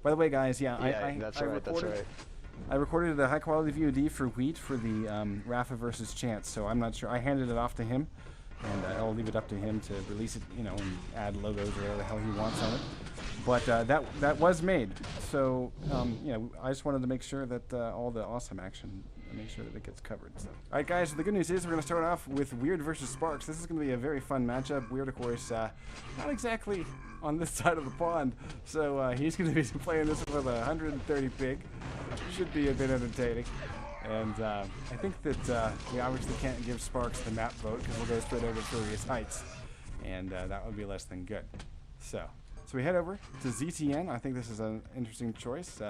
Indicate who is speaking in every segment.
Speaker 1: By the way, guys, yeah,
Speaker 2: that's
Speaker 1: I
Speaker 2: right. That's
Speaker 1: recorded,
Speaker 2: right.
Speaker 1: I recorded a high-quality VOD for Wheat for the Rafa versus Chance, so I'm not sure. I handed it off to him, and I'll leave it up to him to release it, you know, and add logos or whatever the hell he wants on it. But that was made, so you know, I just wanted to make sure that all the awesome action, make sure that it gets covered. So, all right, guys. The good news is we're going to start off with Weird versus Sparks. This is going to be a very fun matchup. Weird, of course, not exactly on this side of the pond, so he's going to be playing this with 130 ping. Should be a bit entertaining. And I think that we obviously can't give Sparks the map vote because we'll go straight over Furious Heights, and that would be less than good. So we head over to ZTN. I think this is an interesting choice.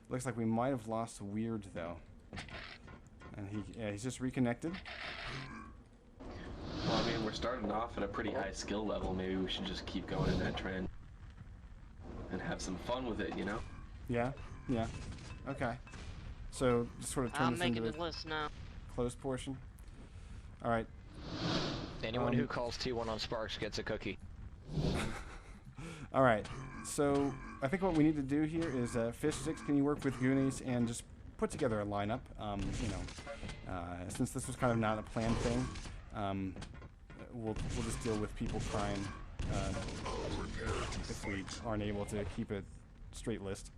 Speaker 1: Looks like we might have lost Weird though, and he's just reconnected.
Speaker 3: Well, I mean, we're starting off at a pretty high skill level. Maybe we should just keep going in that trend and have some fun with it, you know?
Speaker 1: Yeah. Okay. So just sort of turn this into the
Speaker 4: list now.
Speaker 1: closed portion. All right.
Speaker 2: Anyone who calls T1 on Sparks gets a cookie.
Speaker 1: All right. So I think what we need to do here is Fish6, can you work with Goonies and just put together a lineup? You know, since this was kind of not a planned thing, we'll just deal with people crying if we aren't able to keep a straight list.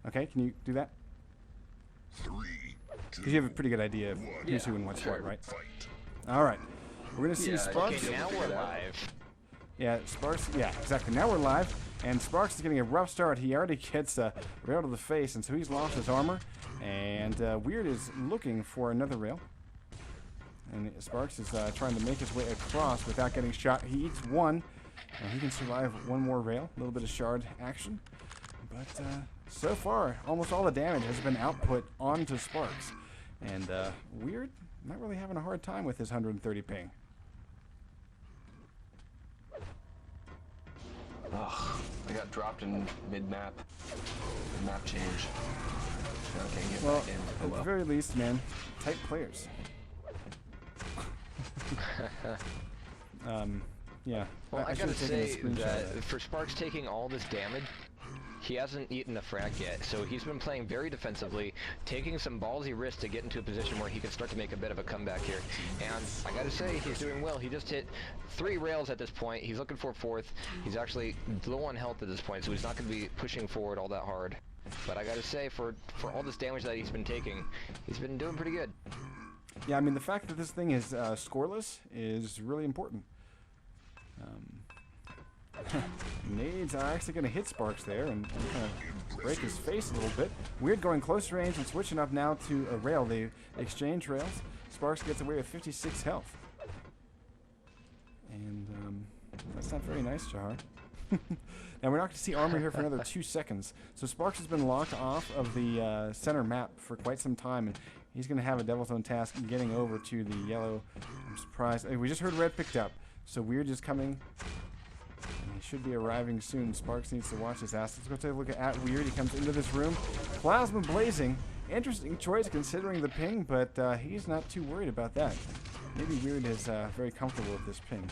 Speaker 1: Okay, can you do that? Because you have a pretty good idea of who's who and what's what, right? All right. We're going to see Sparks.
Speaker 2: Okay, now we're live.
Speaker 1: Yeah, Sparks. Yeah, exactly. Now we're live, and Sparks is getting a rough start. He already gets railed to the face, and so he's lost his armor. And Weird is looking for another rail. And Sparks is trying to make his way across without getting shot. He eats one, and he can survive one more rail. A little bit of shard action. But so far, almost all the damage has been output onto Sparks. And Weird, not really having a hard time with his 130 ping.
Speaker 3: Ugh, I got dropped in mid-map. Map change. Now I can't get back in.
Speaker 1: At the very least, man, tight players. Yeah.
Speaker 2: Well, I gotta
Speaker 1: should've taken a
Speaker 2: say
Speaker 1: screenshot
Speaker 2: that
Speaker 1: of
Speaker 2: for Sparks taking all this damage, he hasn't eaten a frag yet, so he's been playing very defensively, taking some ballsy risks to get into a position where he can start to make a bit of a comeback here. And I gotta say, he's doing well. He just hit 3 rails at this point. He's looking for a 4th. He's actually low on health at this point, so he's not gonna be pushing forward all that hard. But I gotta say, for all this damage that he's been taking, he's been doing pretty good.
Speaker 1: Yeah, I mean, the fact that this thing is scoreless is really important. Nades are actually going to hit Sparks there and kind of break his face a little bit. Weird going close range and switching up now to a rail. They exchange rails. Sparks gets away with 56 health. And that's not very nice, Jahar. Now, we're not going to see armor here for another 2 seconds. So Sparks has been locked off of the center map for quite some time. And he's going to have a Devil's Own task getting over to the yellow. I'm surprised. We just heard red picked up. So Weird is coming. And he should be arriving soon. Sparks needs to watch his ass. Let's go take a look at Weird. He comes into this room. Plasma blazing. Interesting choice considering the ping, but he's not too worried about that. Maybe Weird is very comfortable with this ping.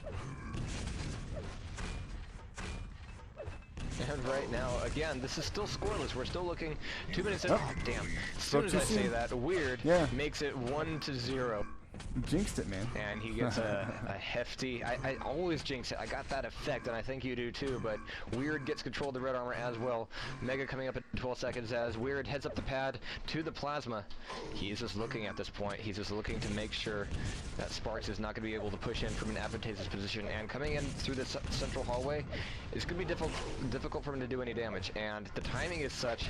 Speaker 2: And right now, again, this is still scoreless. We're still looking 2 minutes in.
Speaker 1: Oh.
Speaker 2: Oh, damn. As soon as I say that, Weird makes it 1-0.
Speaker 1: Jinxed it, man.
Speaker 2: And he gets a hefty... I always jinx it. I got that effect, and I think you do too, but Weird gets control of the red armor as well. Mega coming up at 12 seconds as Weird heads up the pad to the plasma. He's just looking at this point. He's just looking to make sure that Sparks is not going to be able to push in from an advantageous position. And coming in through the central hallway, it's going to be difficult for him to do any damage. And the timing is such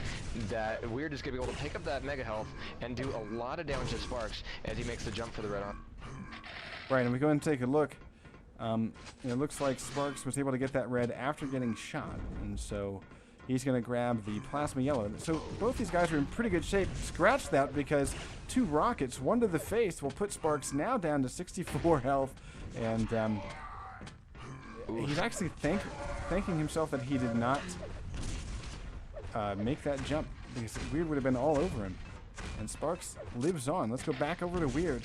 Speaker 2: that Weird is going to be able to pick up that mega health and do a lot of damage to Sparks as he makes the jump for the red armor.
Speaker 1: Right, and we go and take a look. It looks like Sparks was able to get that red after getting shot, and so he's going to grab the plasma yellow. So both these guys are in pretty good shape. Scratch that because 2 rockets, 1 to the face, will put Sparks now down to 64 health, and he's actually thanking himself that he did not make that jump because Weird would have been all over him. And Sparks lives on. Let's go back over to Weird.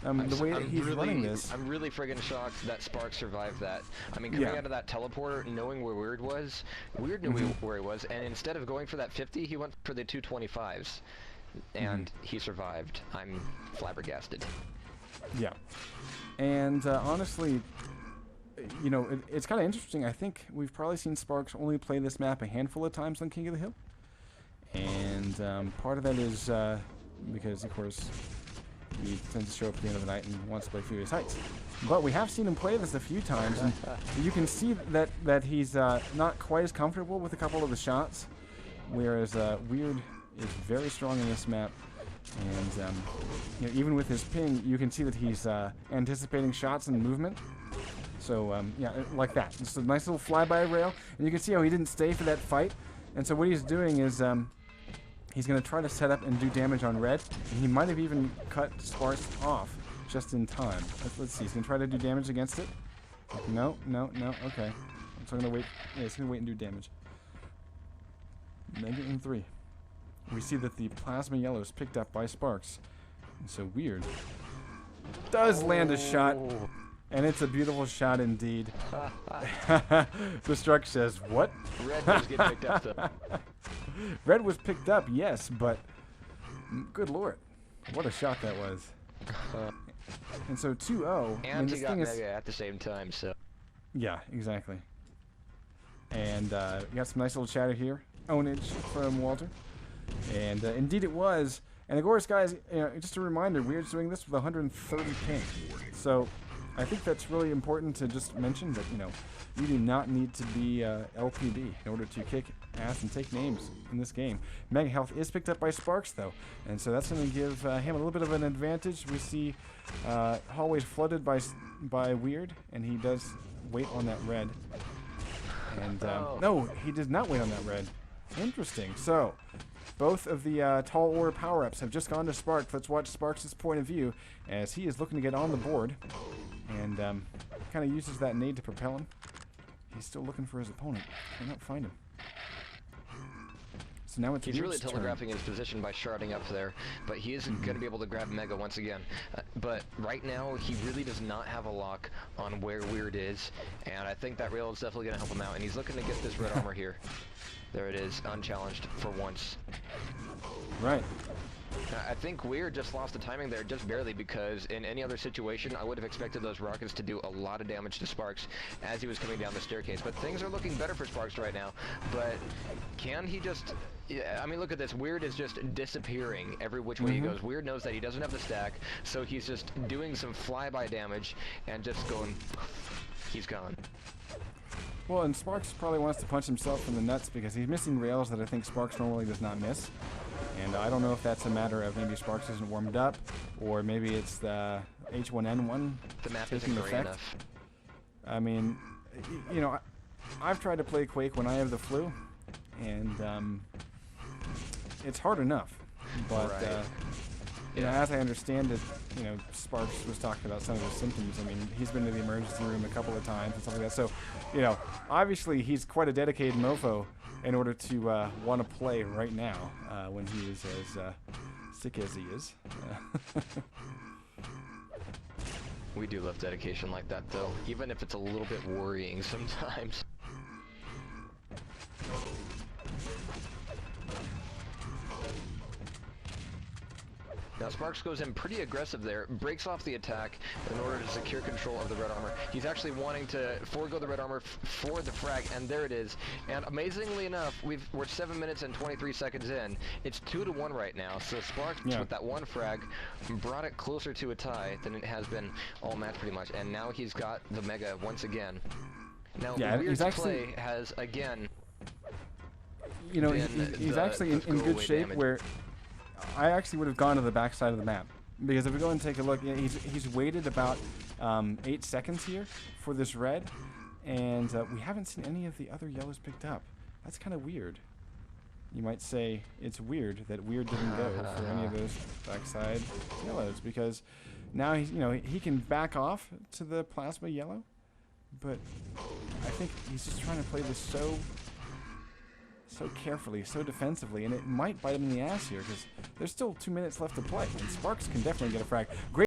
Speaker 1: the way that he's running this.
Speaker 2: I'm really friggin' shocked that Sparks survived that. I mean, coming
Speaker 1: Yeah.
Speaker 2: out of that teleporter, knowing where Weird was, Weird knew where he was, and instead of going for that 50, he went for the 225s, and he survived. I'm flabbergasted.
Speaker 1: Yeah. And honestly, you know, it's kind of interesting. I think we've probably seen Sparks only play this map a handful of times on King of the Hill. And part of that is because, of course, he tends to show up at the end of the night and wants to play Furious Heights. But we have seen him play this a few times, and you can see that he's not quite as comfortable with a couple of the shots, whereas Weird is very strong in this map. And you know, even with his ping, you can see that he's anticipating shots and movement. So yeah, like that. Just a nice little flyby rail, and you can see how he didn't stay for that fight. And so what he's doing is he's going to try to set up and do damage on red, and he might have even cut Sparks off just in time. Let's see. He's going to try to do damage against it. No. Okay. So I'm going to wait. Yeah, he's going to wait and do damage. Mega in 3. We see that the plasma yellow is picked up by Sparks. And so Weird does land a shot, and it's a beautiful shot indeed. Destruct says, what?
Speaker 2: Red was getting picked up, though.
Speaker 1: Red was picked up, yes, but good lord, what a shot that was. And so 2-0. I mean,
Speaker 2: And
Speaker 1: this
Speaker 2: he got
Speaker 1: thing is,
Speaker 2: Mega at the same time, so...
Speaker 1: yeah, exactly. And we got some nice little chatter here. Ownage from Walter. And indeed it was. And of course, guys, you know, just a reminder, Weird's doing this with 130 ping. So I think that's really important to just mention that, you know, you do not need to be LPB in order to kick ass and take names in this game. Mega Health is picked up by Sparks, though, and so that's going to give him a little bit of an advantage. We see hallways flooded by Weird, and he does wait on that red. And no, he did not wait on that red. Interesting. So both of the tall order power-ups have just gone to Sparks. Let's watch Sparks' point of view as he is looking to get on the board, and kind of uses that nade to propel him. He's still looking for his opponent. Cannot find him. So now it's
Speaker 2: He's really
Speaker 1: Weird's turn.
Speaker 2: telegraphing his position by sharding up there, but he is going to be able to grab Mega once again. But right now, he really does not have a lock on where Weird is, and I think that rail is definitely going to help him out, and he's looking to get this red armor here. There it is, unchallenged for once.
Speaker 1: Right.
Speaker 2: I think Weird just lost the timing there just barely, because in any other situation I would have expected those rockets to do a lot of damage to Sparks as he was coming down the staircase. But things are looking better for Sparks right now. But can he just... Yeah, I mean, look at this. Weird is just disappearing every which way he goes. Weird knows that he doesn't have the stack, so he's just doing some flyby damage and just going... He's gone.
Speaker 1: Well, and Sparks probably wants to punch himself in the nuts because he's missing rails that I think Sparks normally does not miss. And I don't know if that's a matter of maybe Sparks isn't warmed up, or maybe it's the H1N1
Speaker 2: The map
Speaker 1: taking
Speaker 2: isn't great
Speaker 1: effect.
Speaker 2: enough.
Speaker 1: I mean, you know, I've tried to play Quake when I have the flu, and it's hard enough. But
Speaker 2: Right.
Speaker 1: you know, as I understand it, you know, Sparks was talking about some of his symptoms. I mean, he's been to the emergency room a couple of times and stuff like that. So, you know, obviously he's quite a dedicated mofo in order to want to play right now when he is as sick as he is.
Speaker 2: We do love dedication like that, though, even if it's a little bit worrying sometimes. Now Sparks goes in pretty aggressive there, breaks off the attack in order to secure control of the red armor. He's actually wanting to forego the red armor for the frag, and there it is. And amazingly enough, we're 7 minutes and 23 seconds in. It's 2-1 right now, so Sparks with that one frag brought it closer to a tie than it has been all match pretty much. And now he's got the Mega once again. Now Weird's play has again,
Speaker 1: you know,
Speaker 2: been
Speaker 1: he's actually in good shape where I actually would have gone to the back side of the map, because if we go and take a look, you know, he's waited about 8 seconds here for this red, and we haven't seen any of the other yellows picked up. That's kind of weird. You might say it's weird that Weird didn't go for any of those backside yellows, because now he can back off to the plasma yellow, but I think he's just trying to play this so carefully, so defensively, and it might bite him in the ass here because there's still 2 minutes left to play, and Sparks can definitely get a frag. Great